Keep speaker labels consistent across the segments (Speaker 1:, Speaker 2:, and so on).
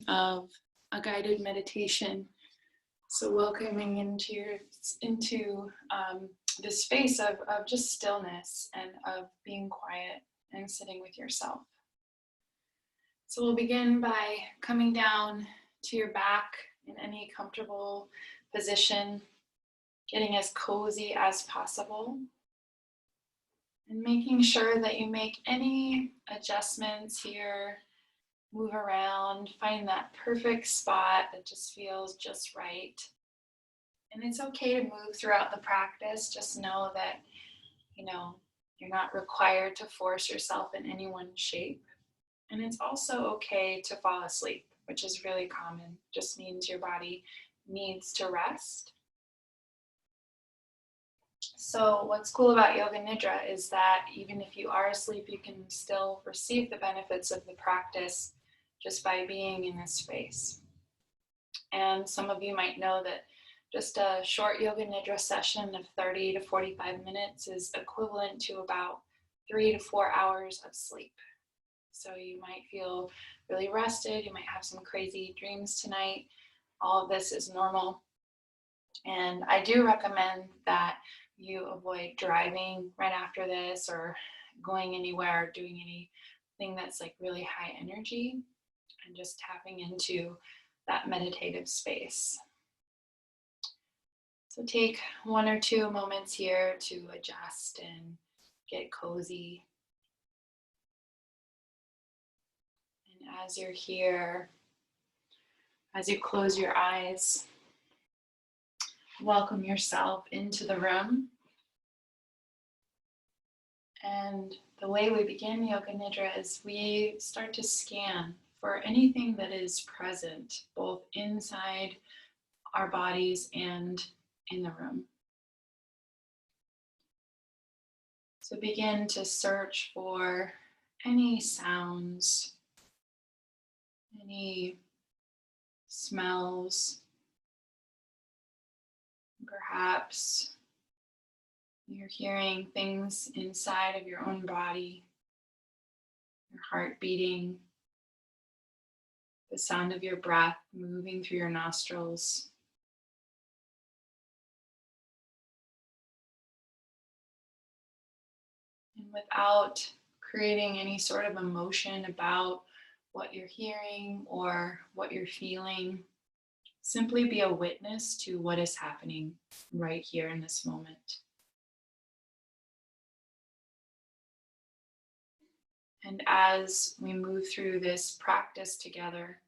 Speaker 1: of a guided meditation. So welcoming into this space of just stillness and of being quiet and sitting with yourself. So we'll begin by coming down to your back in any comfortable position, getting as cozy as possible, and making sure that you make any adjustments here, move around, find that perfect spot that just feels just right. And it's okay to move throughout the practice. Just know that, you're not required to force yourself in any one shape. And it's also okay to fall asleep, which is really common. Just means your body needs to rest. So what's cool about Yoga Nidra is that even if you are asleep, you can still receive the benefits of the practice just by being in this space. And some of you might know that just a short Yoga Nidra session of 30 to 45 minutes is equivalent to about 3 to 4 hours of sleep. So you might feel really rested, you might have some crazy dreams tonight. All of this is normal. And I do recommend that you avoid driving right after this or going anywhere or doing anything that's like really high energy, and just tapping into that meditative space. So take 1 or 2 moments here to adjust and get cozy. And as you're here, as you close your eyes, welcome yourself into the room. And the way we begin Yoga Nidra is we start to scan for anything that is present, both inside our bodies and in the room. So begin to search for any sounds, any smells. Perhaps you're hearing things inside of your own body, your heart beating, the sound of your breath moving through your nostrils. And without creating any sort of emotion about what you're hearing or what you're feeling, simply be a witness to what is happening right here in this moment. And as we move through this practice together,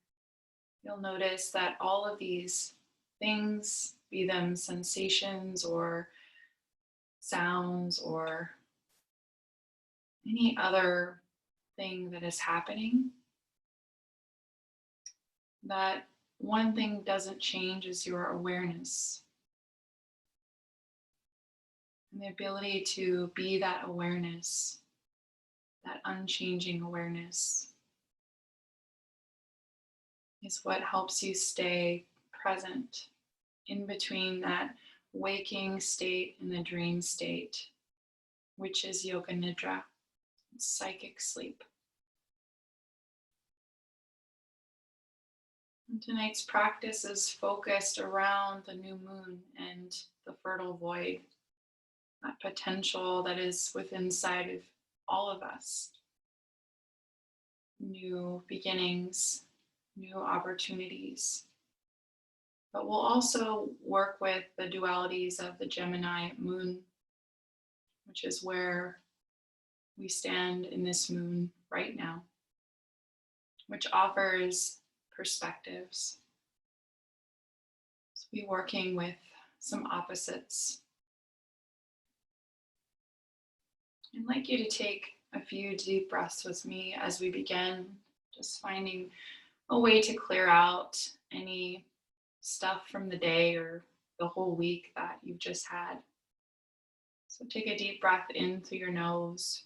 Speaker 1: you'll notice that all of these things, be them sensations or sounds or any other thing that is happening, that one thing doesn't change is your awareness. And the ability to be that awareness, that unchanging awareness, is what helps you stay present in between that waking state and the dream state, which is Yoga Nidra, psychic sleep. And tonight's practice is focused around the new moon and the fertile void, that potential that is within inside of all of us. New beginnings, new opportunities. But we'll also work with the dualities of the Gemini moon, which is where we stand in this moon right now, which offers perspectives. So we'll be working with some opposites. I'd like you to take a few deep breaths with me as we begin, just finding a way to clear out any stuff from the day or the whole week that you've just had. So take a deep breath in through your nose.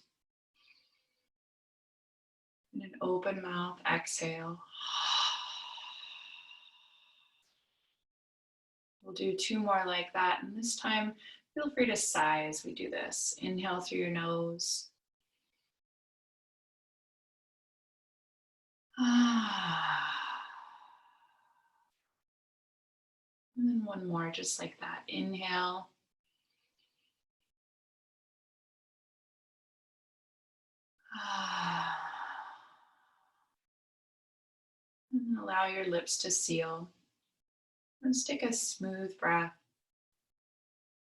Speaker 1: And an open mouth, exhale. We'll do 2 more like that. And this time, feel free to sigh as we do this. Inhale through your nose. And then one more, just like that. Inhale. And allow your lips to seal. Let's take a smooth breath,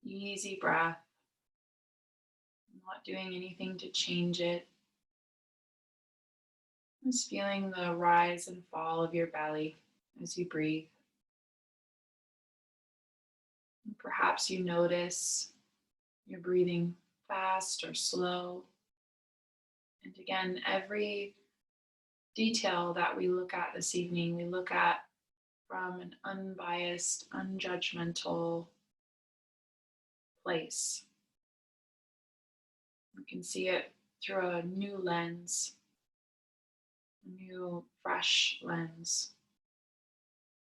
Speaker 1: easy breath. Not doing anything to change it. Just feeling the rise and fall of your belly as you breathe. And perhaps you notice you're breathing fast or slow. And again, every detail that we look at this evening, we look at from an unbiased, unjudgmental place. We can see it through a new lens, a new, fresh lens.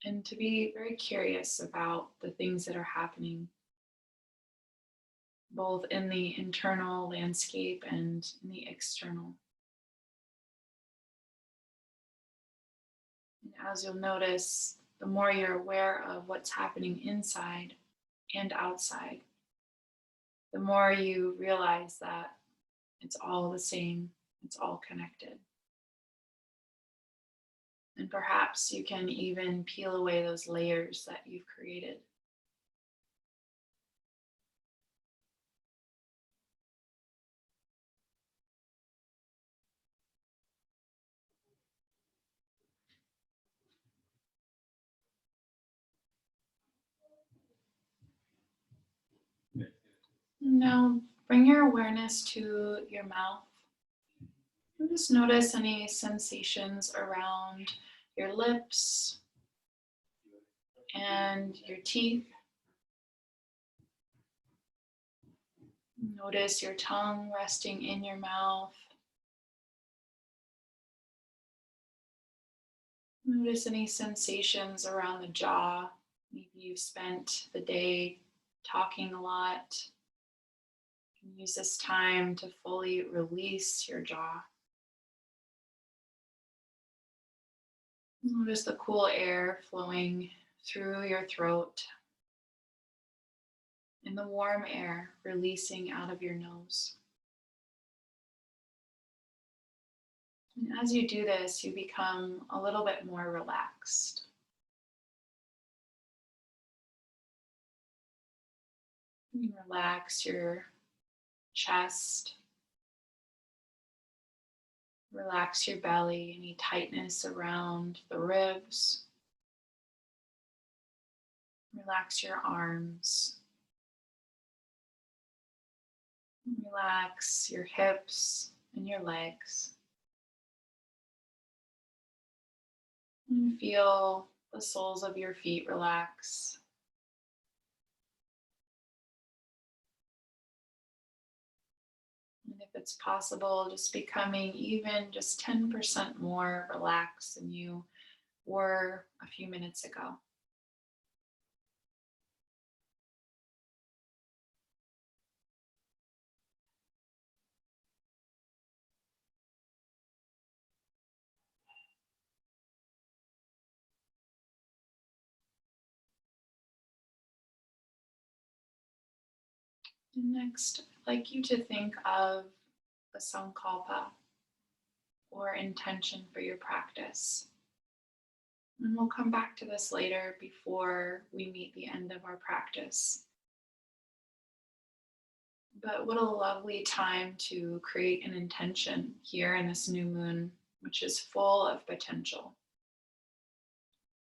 Speaker 1: And to be very curious about the things that are happening, both in the internal landscape and in the external. And as you'll notice, the more you're aware of what's happening inside and outside, the more you realize that it's all the same, it's all connected. And perhaps you can even peel away those layers that you've created. Now, bring your awareness to your mouth. And just notice any sensations around your lips and your teeth. Notice your tongue resting in your mouth. Notice any sensations around the jaw. Maybe you've spent the day talking a lot. You can use this time to fully release your jaw. Notice the cool air flowing through your throat and the warm air releasing out of your nose. And as you do this, you become a little bit more relaxed. You relax your chest, relax your belly, any tightness around the ribs. Relax your arms. Relax your hips and your legs. And feel the soles of your feet relax. And if it's possible, just becoming even just 10% more relaxed than you were a few minutes ago. And next, I'd like you to think of a sankalpa or intention for your practice. And we'll come back to this later before we meet the end of our practice. But what a lovely time to create an intention here in this new moon, which is full of potential.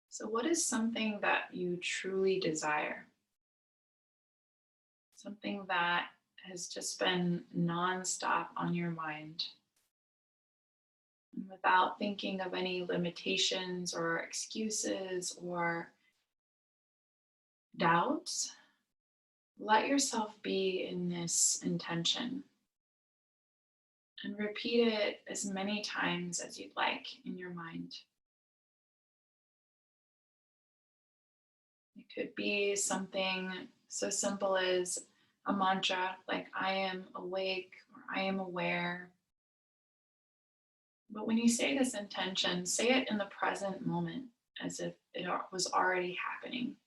Speaker 1: So what is something that you truly desire? Something that has just been nonstop on your mind. And without thinking of any limitations or excuses or doubts, let yourself be in this intention and repeat it as many times as you'd like in your mind. It could be something so simple as a mantra like I am awake or I am aware. But when you say this intention, say it in the present moment as if it was already happening.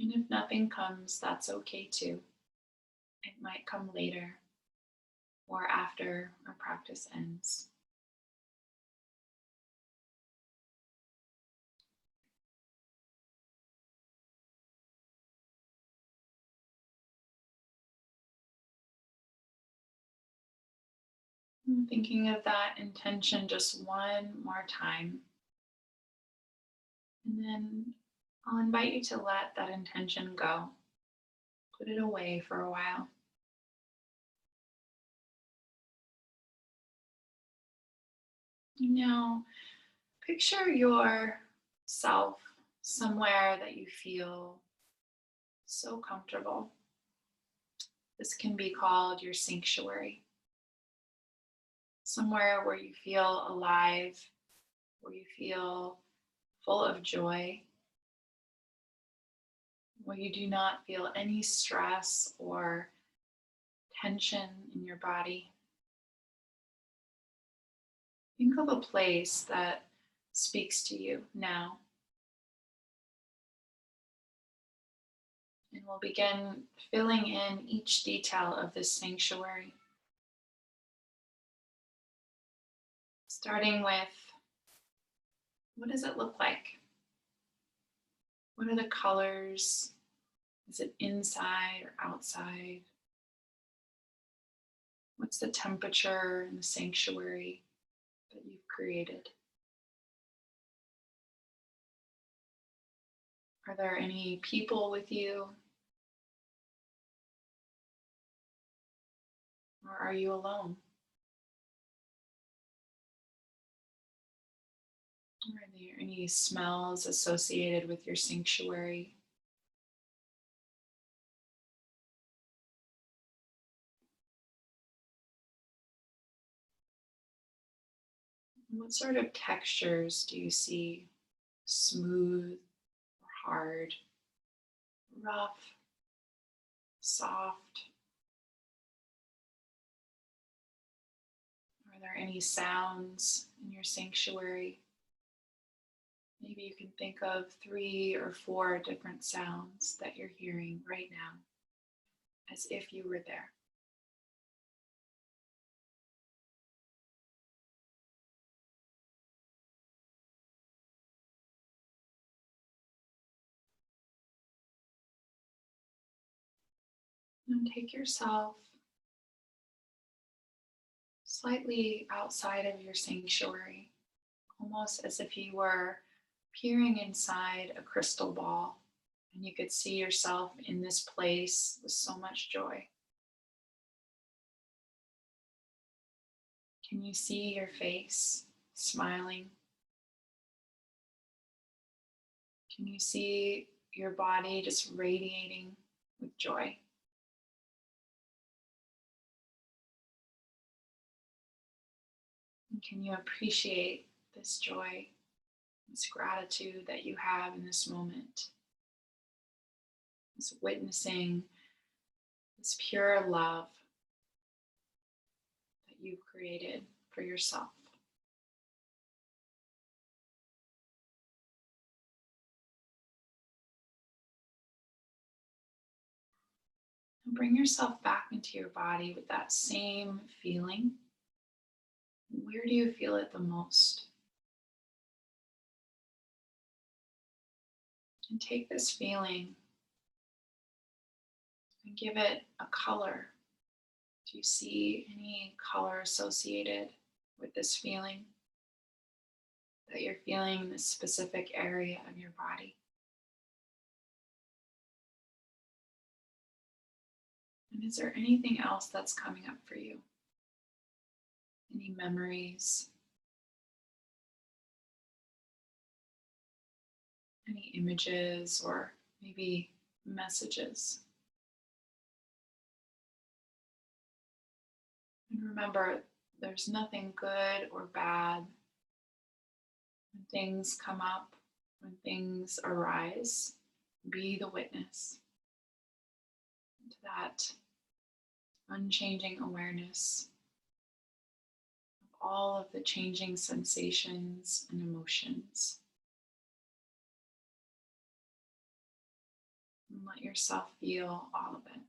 Speaker 1: And if nothing comes, that's okay too. It might come later or after our practice ends. And thinking of that intention just one more time. And then I'll invite you to let that intention go. Put it away for a while. Now, picture yourself somewhere that you feel so comfortable. This can be called your sanctuary. Somewhere where you feel alive, where you feel full of joy, where you do not feel any stress or tension in your body. Think of a place that speaks to you now. And we'll begin filling in each detail of this sanctuary. Starting with, what does it look like? What are the colors? Is it inside or outside? What's the temperature in the sanctuary that you've created? Are there any people with you? Or are you alone? Are there any smells associated with your sanctuary? What sort of textures do you see? Smooth or hard? Rough? Soft? Are there any sounds in your sanctuary? Maybe you can think of 3 or 4 different sounds that you're hearing right now, as if you were there. And take yourself slightly outside of your sanctuary, almost as if you were peering inside a crystal ball and you could see yourself in this place with so much joy. Can you see your face smiling? Can you see your body just radiating with joy? And can you appreciate this joy, this gratitude that you have in this moment? This witnessing this pure love that you've created for yourself. And bring yourself back into your body with that same feeling. Where do you feel it the most? And take this feeling and give it a color. Do you see any color associated with this feeling? That you're feeling in this specific area of your body? And is there anything else that's coming up for you? Any memories? Any images or maybe messages? And remember, there's nothing good or bad. When things come up, when things arise, be the witness to that unchanging awareness of all of the changing sensations and emotions. And let yourself feel all of it.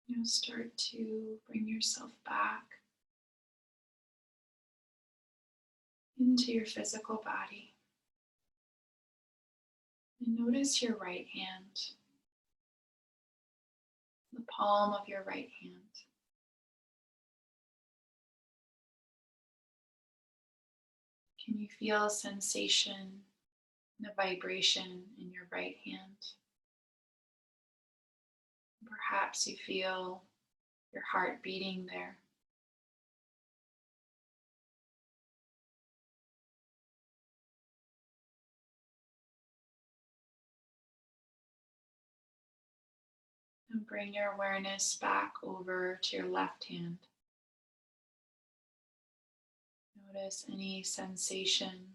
Speaker 1: You'll start to bring yourself back into your physical body. And notice your right hand, the palm of your right hand. Can you feel a sensation, a vibration in your right hand? Perhaps you feel your heart beating there. And bring your awareness back over to your left hand. Notice any sensation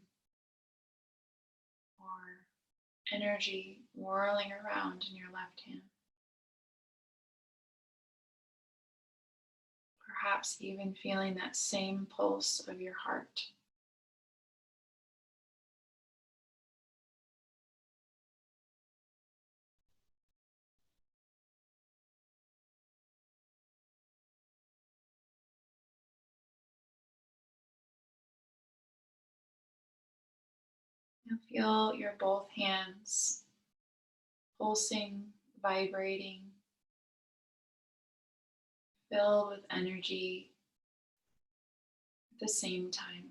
Speaker 1: or energy whirling around in your left hand. Perhaps even feeling that same pulse of your heart. Now feel your both hands pulsing, vibrating, filled with energy at the same time.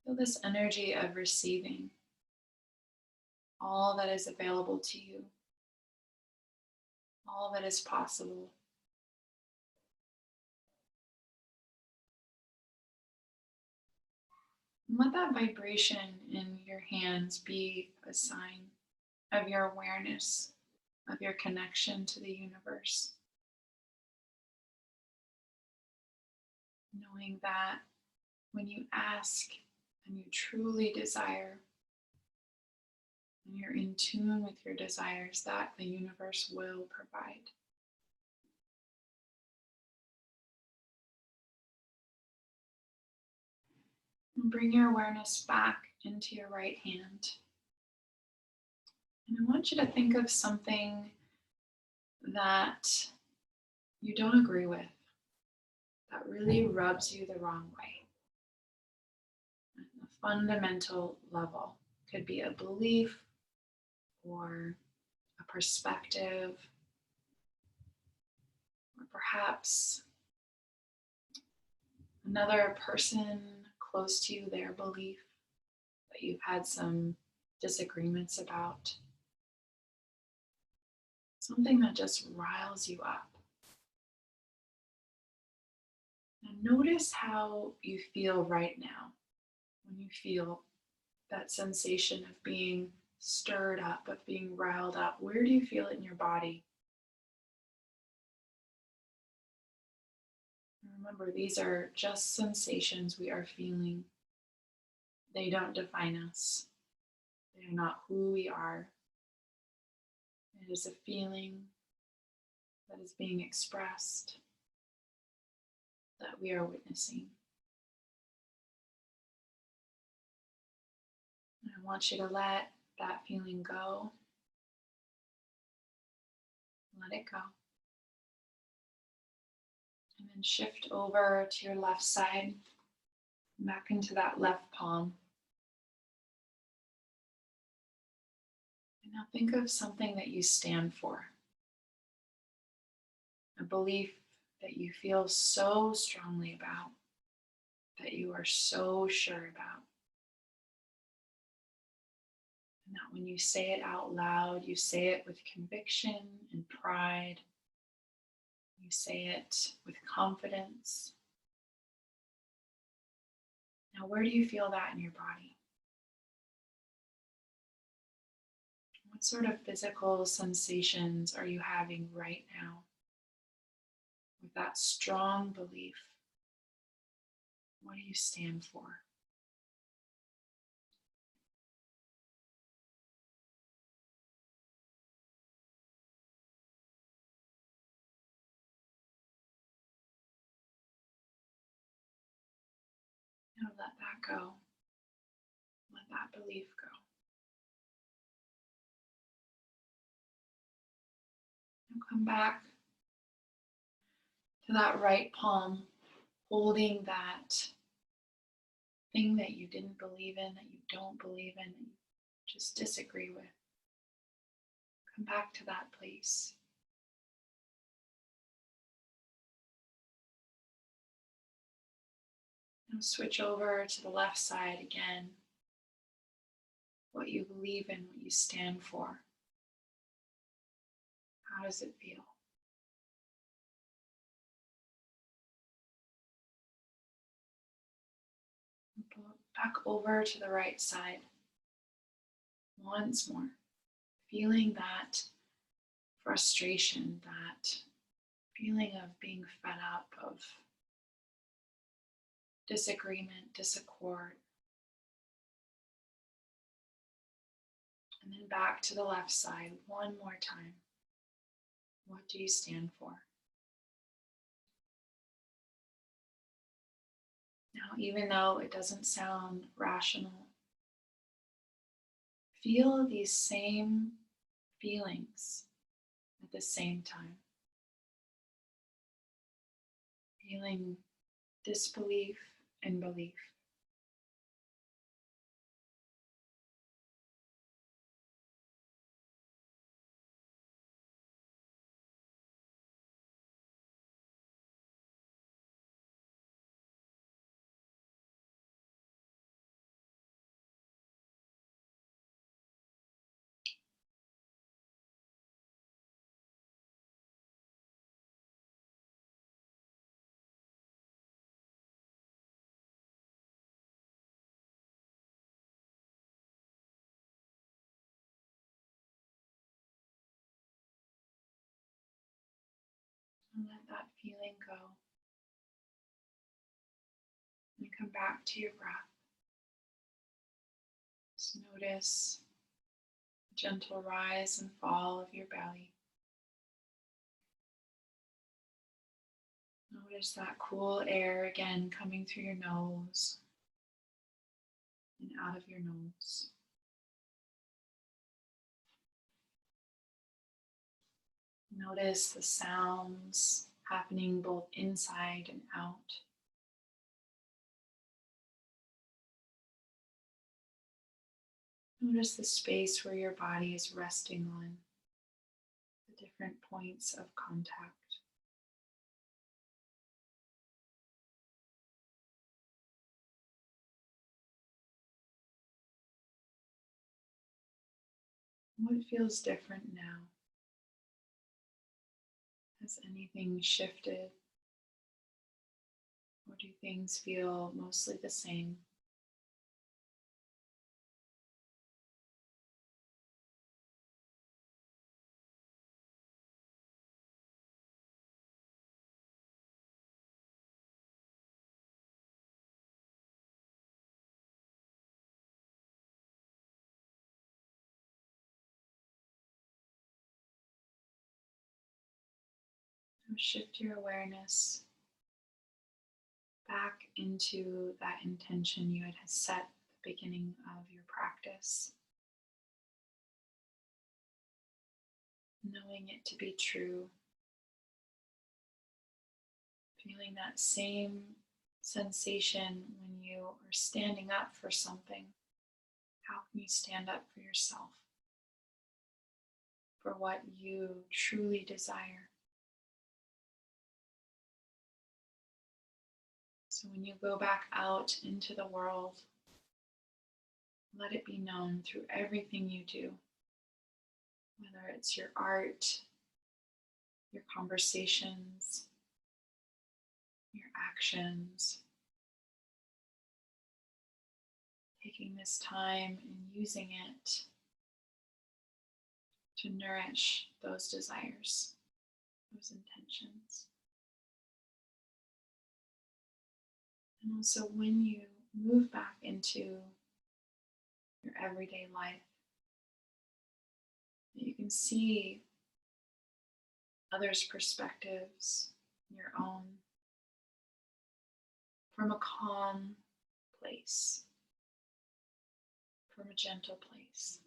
Speaker 1: Feel this energy of receiving all that is available to you, all that is possible. And let that vibration in your hands be a sign of your awareness, of your connection to the universe. Knowing that when you ask and you truly desire, and you're in tune with your desires, that the universe will provide. And bring your awareness back into your right hand. And I want you to think of something that you don't agree with, that really rubs you the wrong way. At a fundamental level. Could be a belief or a perspective, or perhaps another person close to you, their belief that you've had some disagreements about. Something that just riles you up. Now notice how you feel right now when you feel that sensation of being stirred up, of being riled up. Where do you feel it in your body? Remember, these are just sensations we are feeling. They don't define us. They are not who we are. It is a feeling that is being expressed, that we are witnessing. And I want you to let that feeling go. Let it go. And then shift over to your left side, back into that left palm. And now think of something that you stand for. A belief that you feel so strongly about, that you are so sure about. And that when you say it out loud, you say it with conviction and pride, You say it with confidence. Now, where do you feel that in your body? What sort of physical sensations are you having right now with that strong belief? What do you stand for? Now let that go. Let that belief go. Now come back to that right palm, holding that thing that you didn't believe in, that you don't believe in, that you just disagree with. Come back to that place. Now switch over to the left side again. What you believe in, what you stand for. How does it feel? Pull it back over to the right side. Once more. Feeling that frustration, that feeling of being fed up, of disagreement, disaccord. And then back to the left side one more time. What do you stand for? Now, even though it doesn't sound rational, feel these same feelings at the same time. Feeling disbelief and belief. And let that feeling go. And come back to your breath. Just notice the gentle rise and fall of your belly. Notice that cool air again coming through your nose and out of your nose. Notice the sounds happening both inside and out. Notice the space where your body is resting on, the different points of contact. What feels different now? Has anything shifted? Or do things feel mostly the same? So shift your awareness back into that intention you had set at the beginning of your practice. Knowing it to be true. Feeling that same sensation when you are standing up for something. How can you stand up for yourself? For what you truly desire. So when you go back out into the world, let it be known through everything you do, whether it's your art, your conversations, your actions, taking this time and using it to nourish those desires, those intentions. And also when you move back into your everyday life, you can see others' perspectives, your own, from a calm place, from a gentle place.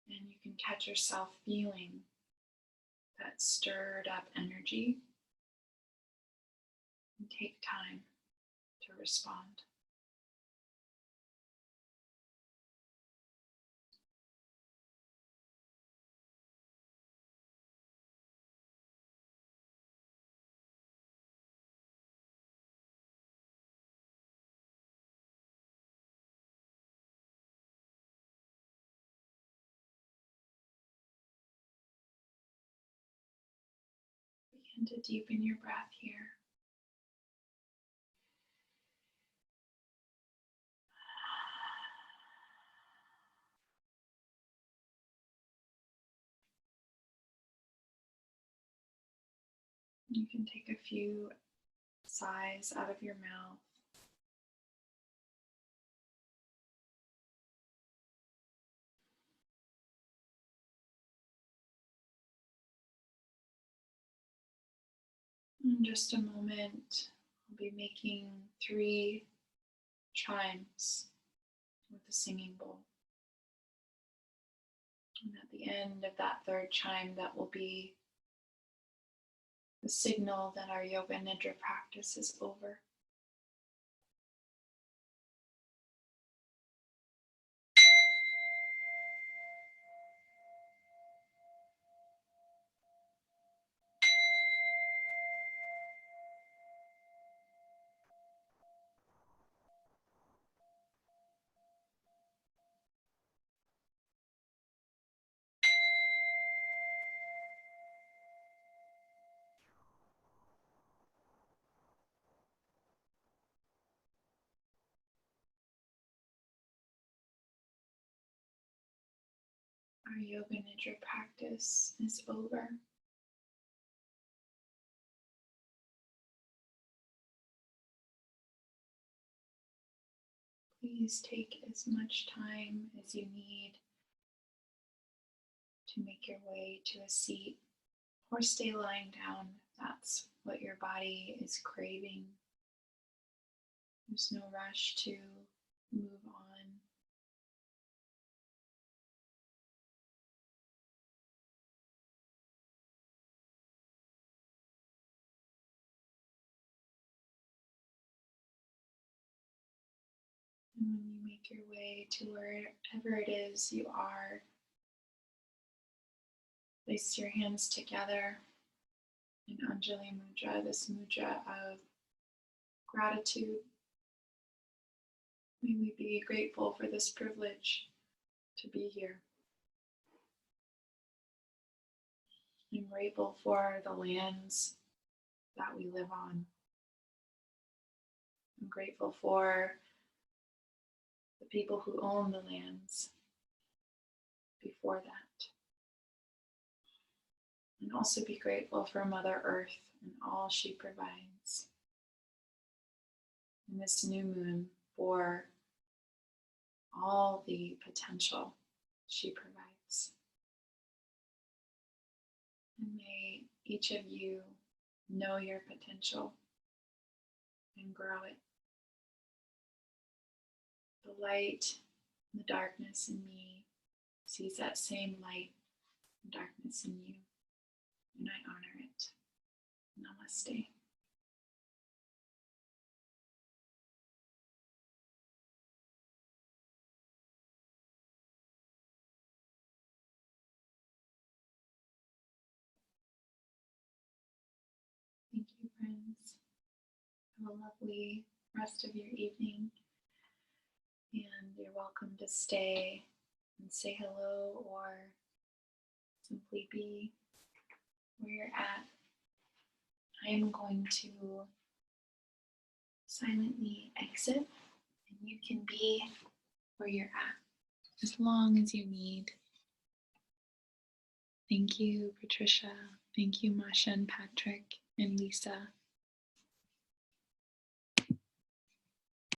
Speaker 1: And you can catch yourself feeling that stirred up energy and take time to respond. Begin to deepen your breath here. You can take a few sighs out of your mouth. In just a moment, I'll be making 3 chimes with a singing bowl. And at the end of that 3rd chime, that will be the signal that our yoga nidra practice is over. Our yoga nidra practice is over. Please take as much time as you need to make your way to a seat, or stay lying down if that's what your body is craving. There's no rush to move on. And when you make your way to wherever it is you are, place your hands together in Anjali Mudra, this mudra of gratitude. May we be grateful for this privilege to be here. I'm grateful for the lands that we live on. I'm grateful for the people who own the lands before that. And also be grateful for Mother Earth and all she provides. And this new moon for all the potential she provides. And may each of you know your potential and grow it. The light and the darkness in me sees that same light and darkness in you, and I honor it. Namaste. Thank you, friends. Have a lovely rest of your evening, and you're welcome to stay and say hello or simply be where you're at. I am going to silently exit, and you can be where you're at as long as you need. Thank you, Patricia. Thank you, Masha and Patrick and Lisa.